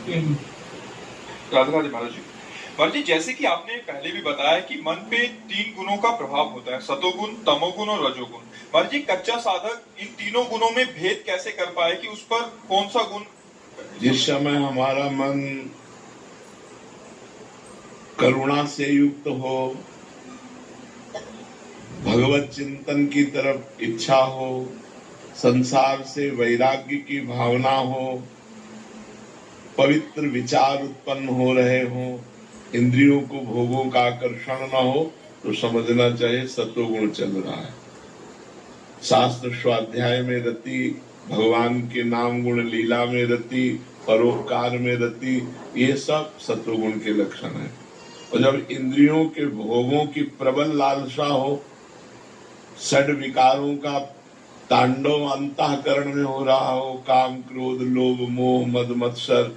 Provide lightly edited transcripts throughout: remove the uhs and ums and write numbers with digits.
राधे राधे महाराज जी। महाराज जी, जैसे कि आपने पहले भी बताया कि मन पे 3 गुणों का प्रभाव होता है, सतोगुण, तमोगुण और रजोगुण। महाराज जी, कच्चा साधक इन तीनों गुणों में भेद कैसे कर पाए कि उस पर कौन सा गुण? जिस समय हमारा मन करुणा से युक्त हो, भगवत चिंतन की तरफ इच्छा हो, संसार से वैराग्य की भावना हो, पवित्र विचार उत्पन्न हो रहे हो, इंद्रियों को भोगों का आकर्षण न हो, तो समझना चाहिए सतोगुण चल रहा है। शास्त्र स्वाध्याय में रति, भगवान के नाम गुण लीला में रति, परोपकार में रति, ये सब सतोगुण के लक्षण है। और जब इंद्रियों के भोगों की प्रबल लालसा हो, षड विकारों का तांडव अंतःकरण में हो रहा हो, काम क्रोध लोभ मोह मद मत्सर,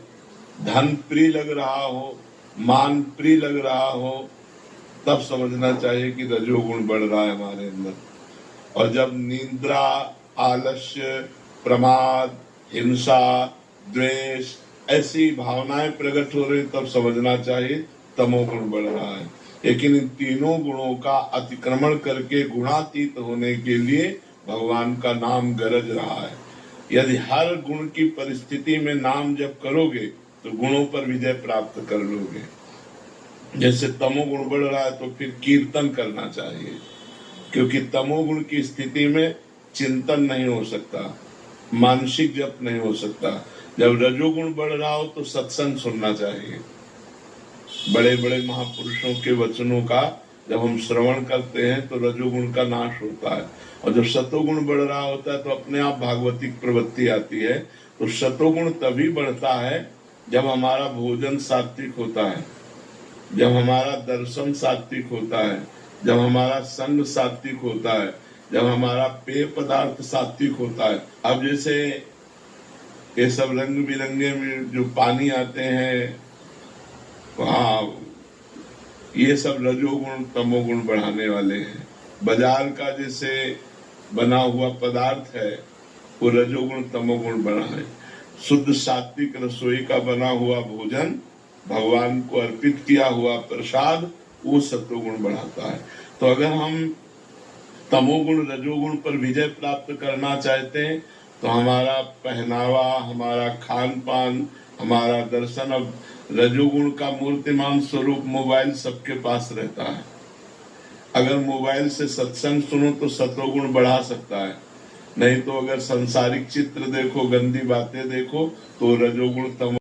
धन प्रिय लग रहा हो, मान प्रिय लग रहा हो, तब समझना चाहिए कि रजोगुण बढ़ रहा है हमारे अंदर। और जब निद्रा, आलस्य, प्रमाद, हिंसा, द्वेष ऐसी भावनाएं प्रकट हो रही, तब समझना चाहिए तमोगुण बढ़ रहा है। लेकिन इन तीनों गुणों का अतिक्रमण करके गुणातीत होने के लिए भगवान का नाम गरज रहा है। यदि हर गुण की परिस्थिति में नाम जप करोगे तो गुणों पर विजय प्राप्त कर लोगे। जैसे तमोगुण बढ़ रहा है तो फिर कीर्तन करना चाहिए, क्योंकि तमोगुण की स्थिति में चिंतन नहीं हो सकता, मानसिक जप नहीं हो सकता। जब रजोगुण बढ़ रहा हो तो सत्संग सुनना चाहिए। बड़े बड़े महापुरुषों के वचनों का जब हम श्रवण करते हैं तो रजोगुण का नाश होता है। और जब सतोगुण बढ़ रहा होता है तो अपने आप भागवतिक प्रवृत्ति आती है। तो सतोगुण तभी बढ़ता है जब हमारा भोजन सात्विक होता है, जब हमारा दर्शन सात्विक होता है, जब हमारा संग सात्विक होता है, जब हमारा पेय पदार्थ सात्विक होता है। अब जैसे ये सब रंग बिरंगे में जो पानी आते हैं, हाँ, ये सब रजोगुण तमोगुण बढ़ाने वाले हैं। बाजार का जैसे बना हुआ पदार्थ है वो रजोगुण तमोगुण बना है। शुद्ध सात्विक रसोई का बना हुआ भोजन, भगवान को अर्पित किया हुआ प्रसाद, वो सत्वगुण बढ़ाता है। तो अगर हम तमोगुण रजोगुण पर विजय प्राप्त करना चाहते हैं तो हमारा पहनावा, हमारा खान पान, हमारा दर्शन, अब रजोगुण का मूर्तिमान स्वरूप मोबाइल सबके पास रहता है। अगर मोबाइल से सत्संग सुनो तो सतोगुण बढ़ा सकता है, नहीं तो अगर संसारिक चित्र देखो, गंदी बातें देखो, तो रजोगुण तमो